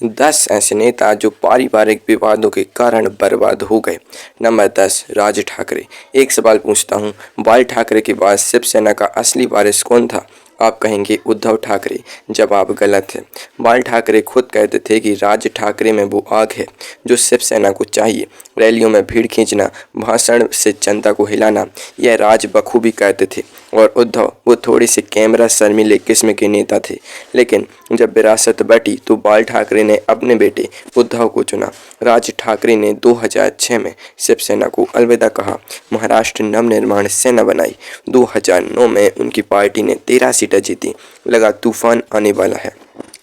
10 ऐसे नेता जो पारिवारिक विवादों के कारण बर्बाद हो गए। नंबर 10, राज ठाकरे। एक सवाल पूछता हूँ, बाल ठाकरे के बाद शिवसेना का असली वारिस कौन था? आप कहेंगे उद्धव ठाकरे। जवाब गलत है। बाल ठाकरे खुद कहते थे कि राज ठाकरे में वो आग है जो शिवसेना को चाहिए। रैलियों में भीड़ खींचना, भाषण से जनता को हिलाना, यह राज बखूबी कहते थे। और उद्धव वो थोड़ी से कैमरा शर्मीले किस्म के नेता थे। लेकिन जब विरासत बटी तो बाल ठाकरे ने अपने बेटे उद्धव को चुना। राज ठाकरे ने 2006 में शिवसेना को अलविदा कहा, महाराष्ट्र नवनिर्माण सेना बनाई। 2009 में उनकी पार्टी ने 13 सीटें जीती। लगा तूफान आने वाला है,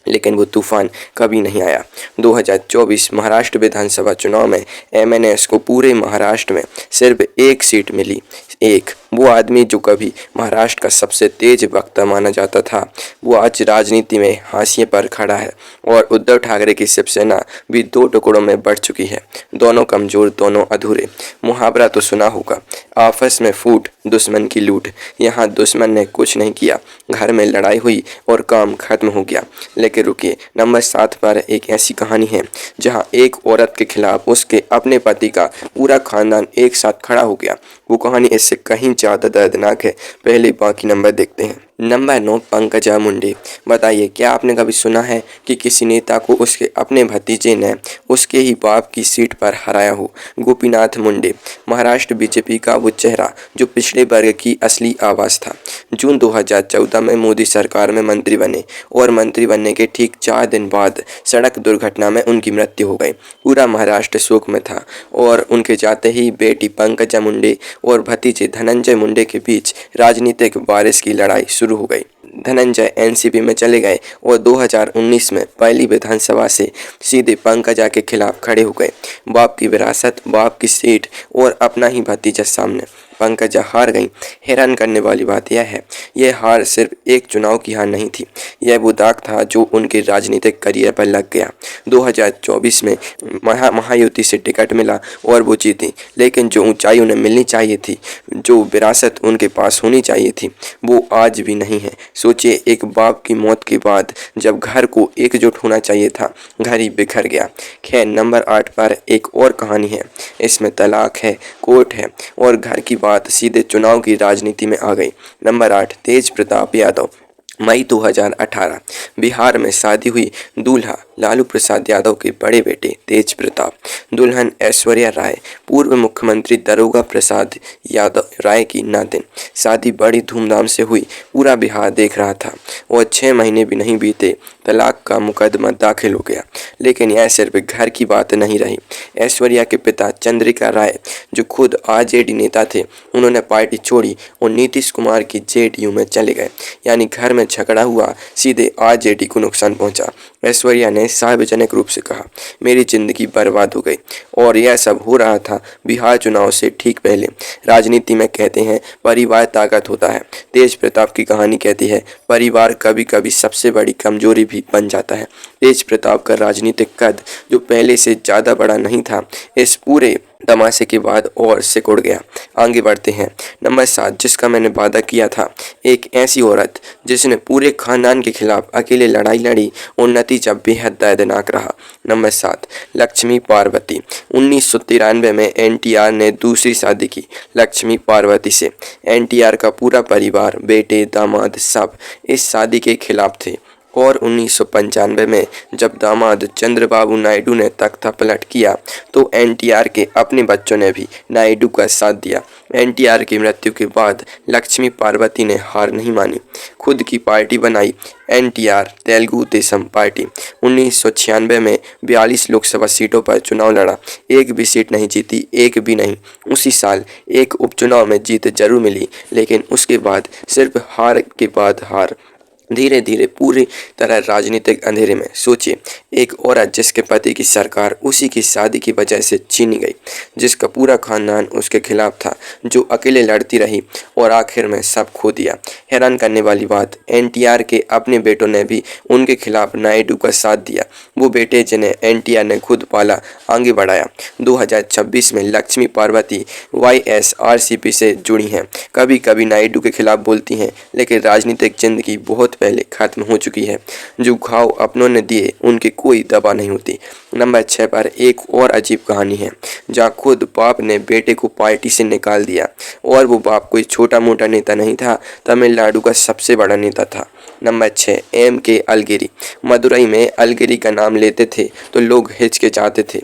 लेकिन वो तूफान कभी नहीं आया। 2024 महाराष्ट्र विधानसभा चुनाव में एमएनएस को पूरे महाराष्ट्र में सिर्फ एक सीट मिली। एक वो आदमी जो कभी महाराष्ट्र का सबसे तेज वक्ता माना जाता था, वो आज राजनीति में हाशिए पर खड़ा है। और उद्धव ठाकरे की शिवसेना भी 2 टुकड़ों में बढ़ चुकी है। दोनों कमजोर, दोनों अधूरे। मुहावरा तो सुना होगा, आपस में फूट दुश्मन की लूट। यहाँ दुश्मन ने कुछ नहीं किया, घर में लड़ाई हुई और काम खत्म हो गया। लेकिन रुकिए, नंबर 7 पर एक ऐसी कहानी है जहाँ एक औरत के खिलाफ उसके अपने पति का पूरा खानदान एक साथ खड़ा हो गया। वो कहानी इससे कहीं ज़्यादा दर्दनाक है। पहले बाकी नंबर देखते हैं। नंबर 9, पंकजा मुंडे। बताइए, क्या आपने कभी सुना है कि किसी नेता को उसके अपने भतीजे ने उसके ही बाप की सीट पर हराया हो? गोपीनाथ मुंडे, महाराष्ट्र बीजेपी का वो चेहरा जो पिछड़े वर्ग की असली आवाज़ था। जून 2014 में मोदी सरकार में मंत्री बने और मंत्री बनने के ठीक 4 दिन बाद सड़क दुर्घटना में उनकी मृत्यु हो गई। पूरा महाराष्ट्र शोक में था और उनके जाते ही बेटी पंकजा मुंडे और भतीजे धनंजय मुंडे के बीच राजनीतिक बारिश की लड़ाई शुरू हो गई। धनंजय एनसीपी में चले गए और 2019 में पहली विधानसभा से सीधे पंकजा के खिलाफ खड़े हो गए। बाप की विरासत, बाप की सीट और अपना ही भतीजा सामने। पंकजा हार गई। हैरान करने वाली बात यह है, यह हार सिर्फ एक चुनाव की हार नहीं थी, यह वो दाग था जो उनके राजनीतिक करियर पर लग गया। 2024 में महायुति से टिकट मिला और वो जीती, लेकिन जो ऊंचाई उन्हें मिलनी चाहिए थी, जो विरासत उनके पास होनी चाहिए थी, वो आज भी नहीं है। सोचिए, एक बाप की मौत के बाद जब घर को एकजुट होना चाहिए था, घर ही बिखर गया। खैर, नंबर 8 पर एक और कहानी है। इसमें तलाक है, कोर्ट है और घर की बात सीधे चुनाव की राजनीति में आ गई। नंबर 8, तेज प्रताप यादव। मई 2018 बिहार में शादी हुई दूल्हा लालू प्रसाद यादव के बड़े बेटे तेज प्रताप, दुल्हन ऐश्वर्या राय पूर्व मुख्यमंत्री दारोगा प्रसाद यादव राय की नातिन। शादी बड़ी धूमधाम से हुई, पूरा बिहार देख रहा था और 6 महीने भी नहीं बीते तलाक का मुकदमा दाखिल हो गया। लेकिन यह सिर्फ घर की बात नहीं रही। ऐश्वर्या के पिता चंद्रिका राय, जो खुद आरजेडी नेता थे, उन्होंने पार्टी छोड़ी और नीतीश कुमार की जेडीयू में चले गए। यानी घर में झगड़ा हुआ, सीधे आरजेडी को नुकसान पहुंचा। ऐश्वर्या ने सार्वजनिक रूप से कहा, मेरी जिंदगी बर्बाद हो गई। और यह सब हो रहा था बिहार चुनाव से ठीक पहले। राजनीति में कहते हैं परिवार ताकत होता है। तेज प्रताप की कहानी कहती है परिवार कभी कभी सबसे बड़ी कमजोरी भी बन जाता है। तेज प्रताप का राजनीतिक कद जो पहले से ज़्यादा बड़ा नहीं था, इस पूरे तमाशे के बाद और सिकुड़ गया। आगे बढ़ते हैं। नंबर 7, जिसका मैंने वादा किया था, एक ऐसी औरत जिसने पूरे खानदान के खिलाफ अकेले लड़ाई लड़ी और नतीजा बेहद दर्दनाक रहा। नंबर 7, लक्ष्मी पार्वती। 1993 में एनटीआर ने दूसरी शादी की लक्ष्मी पार्वती से। एनटीआर का पूरा परिवार, बेटे, दामाद सब इस शादी के खिलाफ थे। और 1995 में जब दामाद चंद्रबाबू नायडू ने तख्ता पलट किया तो एनटीआर के अपने बच्चों ने भी नायडू का साथ दिया। एनटीआर की मृत्यु के बाद लक्ष्मी पार्वती ने हार नहीं मानी, खुद की पार्टी बनाई, एनटीआर तेलुगु देशम पार्टी। 1996 में 42 लोकसभा सीटों पर चुनाव लड़ा, एक भी सीट नहीं जीती, एक भी नहीं। उसी साल एक उपचुनाव में जीत जरूर मिली, लेकिन उसके बाद सिर्फ हार के बाद हार। धीरे धीरे पूरी तरह राजनीतिक अंधेरे में। सोचिए, एक औरत जिसके पति की सरकार उसी की शादी की वजह से छीनी गई, जिसका पूरा खानदान उसके खिलाफ था, जो अकेले लड़ती रही और आखिर में सब खो दिया। हैरान करने वाली बात, एनटीआर के अपने बेटों ने भी उनके खिलाफ नायडू का साथ दिया। वो बेटे जिन्हें एनटीआर ने खुद पाला, आगे बढ़ाया। 2026 में लक्ष्मी पार्वती वाईएसआरसीपी से जुड़ी हैं। कभी कभी नायडू के खिलाफ बोलती हैं, लेकिन राजनीतिक जिंदगी बहुत पहले खत्म हो चुकी है। जो घाव अपनों ने दिए उनकी कोई दवा नहीं होती। नंबर 6 पर एक और अजीब कहानी है जहाँ खुद बाप ने बेटे को पार्टी से निकाल दिया और वो बाप कोई छोटा मोटा नेता नहीं था, तमिलनाडु का सबसे बड़ा नेता था। Number 6 M.K. अलगिरी। मदुरई में अलगिरी का नाम लेते थे तो लोग हिचकिचाते थे।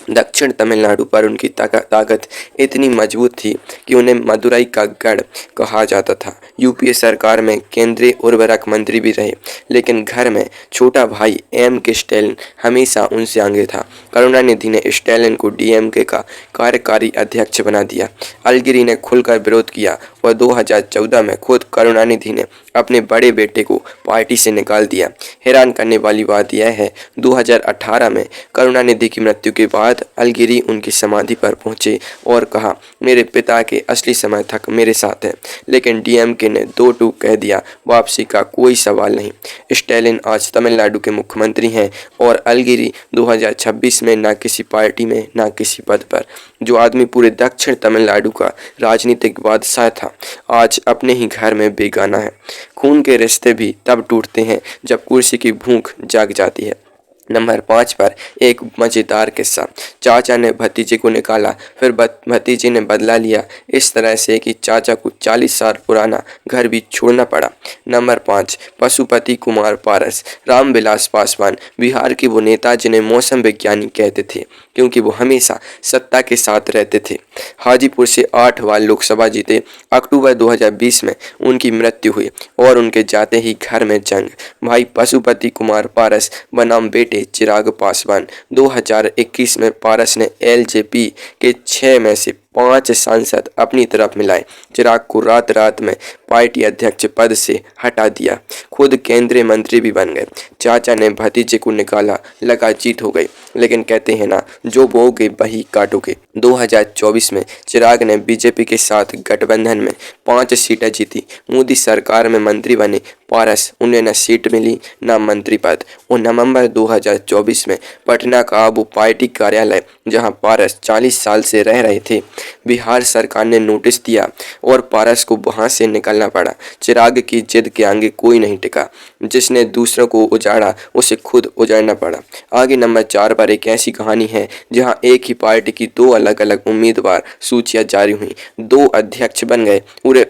दक्षिण तमिलनाडु पर उनकी ताकत इतनी मजबूत थी कि उन्हें मदुरई का गढ़ कहा जाता था। यूपीए सरकार में केंद्रीय उर्वरक मंत्री भी रहे, लेकिन घर में छोटा भाई M.K. स्टैलिन हमेशा उनसे आगे था। करुणानिधि ने स्टैलिन को DMK का कार्यकारी अध्यक्ष बना दिया। अलगिरी ने खुलकर विरोध किया और 2014 में खुद करुणानिधि ने अपने बड़े बेटे को पार्टी से निकाल दिया। हैरान करने वाली बात यह है 2018 में करुणानिधि की मृत्यु के बाद अलगिरी उनकी समाधि पर पहुंचे और कहा, मेरे पिता के असली समर्थक मेरे साथ हैं। लेकिन DMK ने दो टूक कह दिया, वापसी का कोई सवाल नहीं। स्टैलिन आज तमिलनाडु के मुख्यमंत्री हैं और अलगिरी 2026 में न किसी पार्टी में न किसी पद पर। जो आदमी पूरे दक्षिण तमिलनाडु का राजनीतिक बादशाह था, आज अपने ही घर में बेगाना है। खून के रिश्ते भी तब टूटते हैं जब कुर्सी की भूख जाग जाती है। नंबर 5 पर एक मज़ेदार किस्सा। चाचा ने भतीजे को निकाला, फिर भतीजे ने बदला लिया, इस तरह से कि चाचा को 40 साल पुराना घर भी छोड़ना पड़ा। नंबर 5 पशुपति कुमार पारस। रामविलास पासवान बिहार के वो नेता जिन्हें मौसम विज्ञानी कहते थे, क्योंकि वो हमेशा सत्ता के साथ रहते थे। हाजीपुर से 8 बार लोकसभा जीते। अक्टूबर 2020 में उनकी मृत्यु हुई और उनके जाते ही घर में जंग। भाई पशुपति कुमार पारस बनाम बेटे चिराग पासवान। 2021 में पारस ने LJP के 6 में से 5 सांसद अपनी तरफ मिलाए। चिराग को रात रात में पार्टी अध्यक्ष पद से हटा दिया, खुद केंद्रीय मंत्री भी बन गए। चाचा ने भतीजे को निकाला, लगा जीत हो गई, लेकिन कहते हैं ना, जो बोओगे वही काटोगे। 2024 में चिराग ने बीजेपी के साथ गठबंधन में 5 सीटें जीती। मोदी सरकार में मंत्री बने पारस, उन्हें न सीट मिली न मंत्री पद। और नवंबर 2024 में पटना का वो पार्टी कार्यालय जहां पारस 40 साल से रह रहे थे, बिहार सरकार ने नोटिस दिया और पारस को वहां से निकलना पड़ा। चिराग की जिद के आगे कोई नहीं टिका। जिसने दूसरों को उजाड़ा उसे खुद उजाड़ना पड़ा। आगे नंबर 4 पर एक ऐसी कहानी है जहां एक ही पार्टी की 2 अलग अलग उम्मीदवार सूचियां जारी हुई, 2 अध्यक्ष बन गए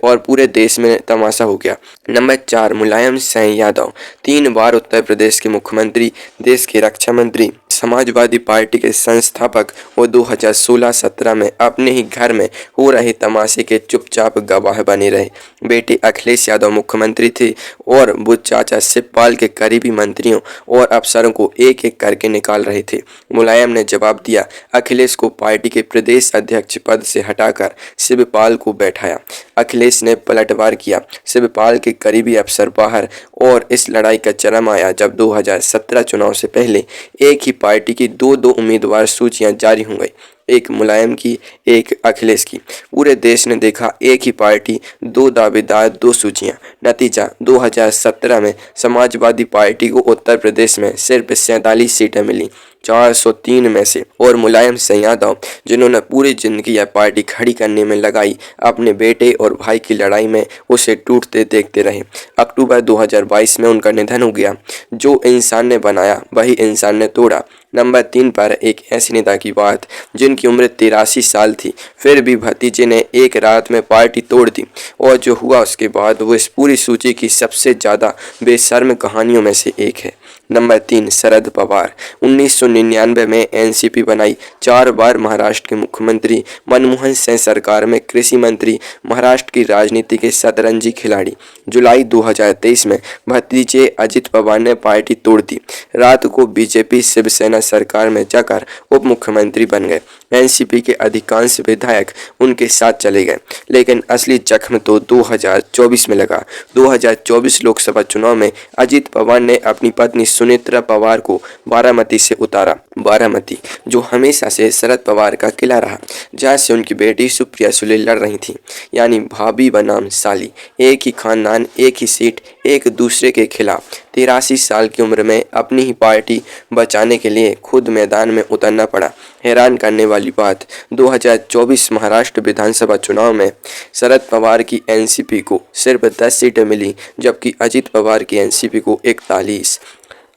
और पूरे देश में तमाशा हो गया। नंबर 4 मुलायम सिंह यादव। 3 बार उत्तर प्रदेश के मुख्यमंत्री, देश के रक्षा मंत्री, समाजवादी पार्टी के संस्थापक और 2016-17 में अपने ही घर में हो रहे तमाशे के चुपचाप गवाह बने रहे। बेटे अखिलेश यादव मुख्यमंत्री थे और वो चाचा शिवपाल के करीबी मंत्रियों और अफसरों को एक एक करके निकाल रहे थे। मुलायम ने जवाब दिया, अखिलेश को पार्टी के प्रदेश अध्यक्ष पद से हटाकर शिवपाल को बैठाया। अखिलेश ने पलटवार किया, शिवपाल के करीबी अफसर बाहर, और इस लड़ाई का चरम आया जब 2017 चुनाव से पहले एक ही पार्टी की 2 उम्मीदवार सूचियां जारी हो गई, एक मुलायम की, एक अखिलेश की। पूरे देश ने देखा, एक ही पार्टी, 2 दावेदार, 2 सूचियां। नतीजा 2017 में समाजवादी पार्टी को उत्तर प्रदेश में सिर्फ 47 सीटें मिली 403 में से, और मुलायम सिंह यादव, जिन्होंने पूरी जिंदगी यह पार्टी खड़ी करने में लगाई, अपने बेटे और भाई की लड़ाई में उसे टूटते देखते रहे। अक्टूबर 2022 में उनका निधन हो गया। जो इंसान ने बनाया वही इंसान ने तोड़ा। नंबर 3 पर एक ऐसी नेता की बात जिनकी उम्र 83 साल थी, फिर भी भतीजे ने एक रात में पार्टी तोड़ दी, और जो हुआ उसके बाद वो इस पूरी सूची की सबसे ज़्यादा बेशर्म कहानियों में से एक है। नंबर 3 शरद पवार। 1999 में NCP बनाई, 4 बार महाराष्ट्र के मुख्यमंत्री, मनमोहन सिंह सरकार में कृषि मंत्री, महाराष्ट्र की राजनीति के शतरंजी खिलाड़ी। जुलाई 2023 में भतीजे अजित पवार ने पार्टी तोड़ दी। रात को बीजेपी शिवसेना सरकार में जाकर उप मुख्यमंत्री बन गए। NCP के अधिकांश विधायक उनके साथ चले गए, लेकिन असली जख्म तो 2024 में लगा। 2024 लोकसभा चुनाव में अजित पवार ने अपनी पत्नी सुनेत्रा पवार को बारामती से उतारा। बारामती, जो हमेशा से शरद पवार का किला रहा, जहाँ से उनकी बेटी सुप्रिया सुले लड़ रही थी, यानी भाभी बनाम साली, एक ही खानदान, एक ही सीट, एक दूसरे के खिलाफ। 83 साल की उम्र में अपनी ही पार्टी बचाने के लिए खुद मैदान में उतरना पड़ा। हैरान करने वाली बात, 2024 महाराष्ट्र विधानसभा चुनाव में शरद पवार की एनसीपी को सिर्फ 10 सीटें मिली, जबकि अजित पवार की एनसीपी को 41।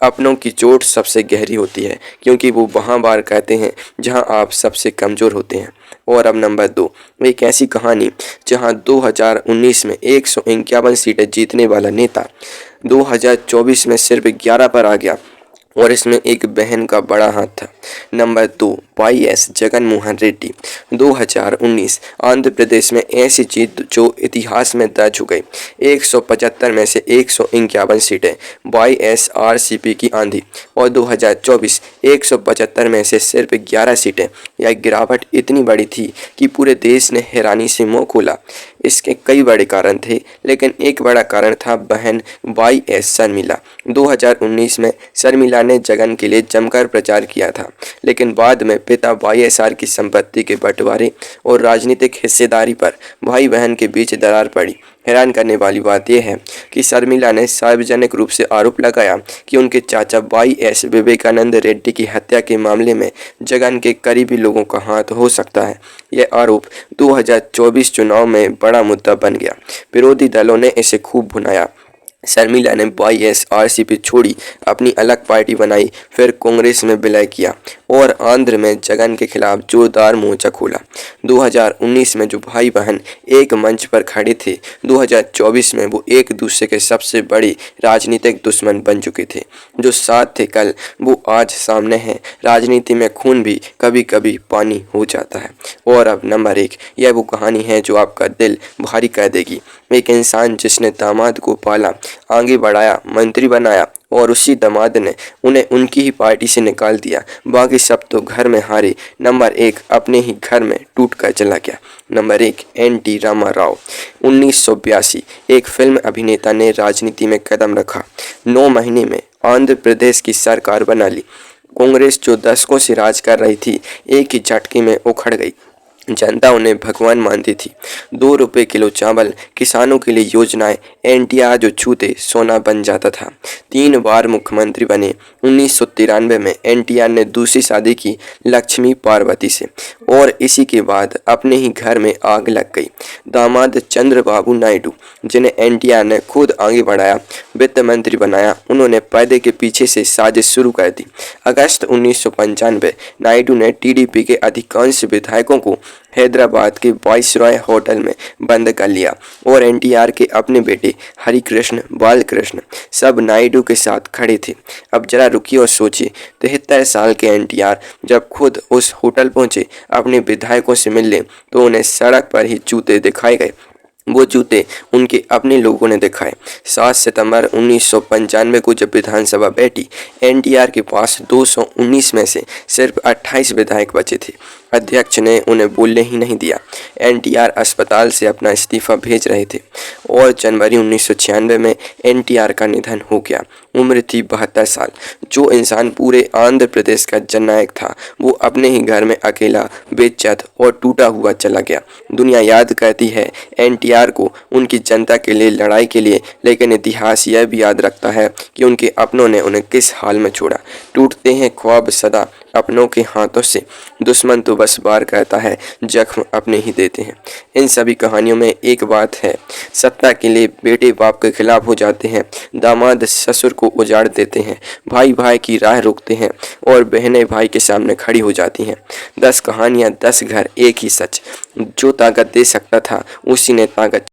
अपनों की चोट सबसे गहरी होती है, क्योंकि वो वहाँ बार कहते हैं जहाँ आप सबसे कमज़ोर होते हैं। और अब नंबर 2, एक ऐसी कहानी जहाँ 2019 में 151 सीटें जीतने वाला नेता 2024 में सिर्फ 11 पर आ गया, और इसमें एक बहन का बड़ा हाथ था। Number 2, YS Jagan Mohan Reddy. 2019 आंध्र प्रदेश में ऐसी जीत जो इतिहास में दर्ज हो गई। 175 में से 151 सीटें वाईएसआरसीपी की आंधी, और 2024 175 में से सिर्फ 11 सीटें। यह गिरावट इतनी बड़ी थी कि पूरे देश ने हैरानी से मुंह खोला। इसके कई बड़े कारण थे, लेकिन एक बड़ा कारण था बहन वाईएस शर्मिला। 2019 में शर्मिला ने जगन के लिए जमकर प्रचार किया था, लेकिन बाद में पिता वाईएसआर की संपत्ति के बंटवारे और राजनीतिक हिस्सेदारी पर भाई बहन के बीच दरार पड़ी। हैरान करने वाली बात यह है कि शर्मिला ने सार्वजनिक रूप से आरोप लगाया कि उनके चाचा वाईएस विवेकानंद रेड्डी की हत्या के मामले में जगन के करीबी लोगों का हाथ हो सकता है। यह आरोप 2024 चुनाव में बड़ा मुद्दा बन गया। विरोधी दलों ने इसे खूब भुनाया। शर्मिला ने वाईएसआरसीपी छोड़ी, अपनी अलग पार्टी बनाई, फिर कांग्रेस में विलय किया और आंध्र में जगन के खिलाफ जोरदार मोर्चा खोला। 2019 में जो भाई बहन एक मंच पर खड़े थे, 2024 में वो एक दूसरे के सबसे बड़े राजनीतिक दुश्मन बन चुके थे। जो साथ थे कल, वो आज सामने हैं। राजनीति में खून भी कभी कभी पानी हो जाता है। और अब नंबर 1, यह वो कहानी है जो आपका दिल भारी कर देगी। एक इंसान जिसने दामाद को पाला, आगे बढ़ाया, मंत्री बनाया, और उसी दामाद ने उन्हें उनकी ही पार्टी से निकाल दिया। बाकी सब तो घर में हारे। नंबर 1 अपने ही घर में टूट कर चला गया। Number 1, NT. रामा राव। 1982 एक फिल्म अभिनेता ने राजनीति में कदम रखा। 9 महीने में आंध्र प्रदेश की सरकार बना ली। कांग्रेस जो दशकों से राज कर रही थी, एक ही झटके में उखड़ गई। जनता उन्हें भगवान मानती थी। 2 रुपये किलो चावल, किसानों के लिए योजनाएं, एनटीआर जो छूते सोना बन जाता था। 3 बार मुख्यमंत्री बने। 1993 में एनटीआर ने दूसरी शादी की लक्ष्मी पार्वती से, और इसी के बाद अपने ही घर में आग लग गई। दामाद चंद्रबाबू नायडू, जिन्हें एनटीआर ने खुद आगे बढ़ाया, वित्त मंत्री बनाया, उन्होंने पर्दे के पीछे से साजिश शुरू कर दी। अगस्त 1995 नायडू ने टीडीपी के अधिकांश विधायकों को हैदराबाद के वाइसरॉय होटल में बंद कर लिया, और एनटीआर के अपने बेटे हरिकृष्ण बालकृष्ण सब नायडू के साथ खड़े थे। अब जरा रुकिए और सोचिए, 73 साल के एनटीआर जब खुद उस होटल पहुंचे अपने विधायकों से मिलने, तो उन्हें सड़क पर ही जूते दिखाए गए। वो जूते उनके अपने लोगों ने दिखाए। 7 सितंबर 1995 को जब विधानसभा बैठी, एनटीआर के पास 219 में से सिर्फ 28 विधायक बचे थे। अध्यक्ष ने उन्हें बोलने ही नहीं दिया। एनटीआर अस्पताल से अपना इस्तीफा भेज रहे थे, और जनवरी 1996 में एनटीआर का निधन हो गया। उम्र थी 72 साल। जो इंसान पूरे आंध्र प्रदेश का जननायक था, वो अपने ही घर में अकेला, बेइज्जत और टूटा हुआ चला गया। दुनिया याद करती है एनटीआर को उनकी जनता के लिए, लड़ाई के लिए, लेकिन इतिहास यह भी याद रखता है कि उनके अपनों ने उन्हें किस हाल में छोड़ा। टूटते हैं ख्वाब सदा अपनों के हाथों से, दुश्मन तो बस वार करता है, जख्म अपने ही देते हैं। इन सभी कहानियों में एक बात है, सत्ता के लिए बेटे बाप के खिलाफ हो जाते हैं, दामाद ससुर को उजाड़ देते हैं, भाई भाई की राह रोकते हैं, और बहनें भाई के सामने खड़ी हो जाती हैं। 10 कहानियाँ, 10 घर, एक ही सच। जो ताकत दे सकता था, उसी ने ताकत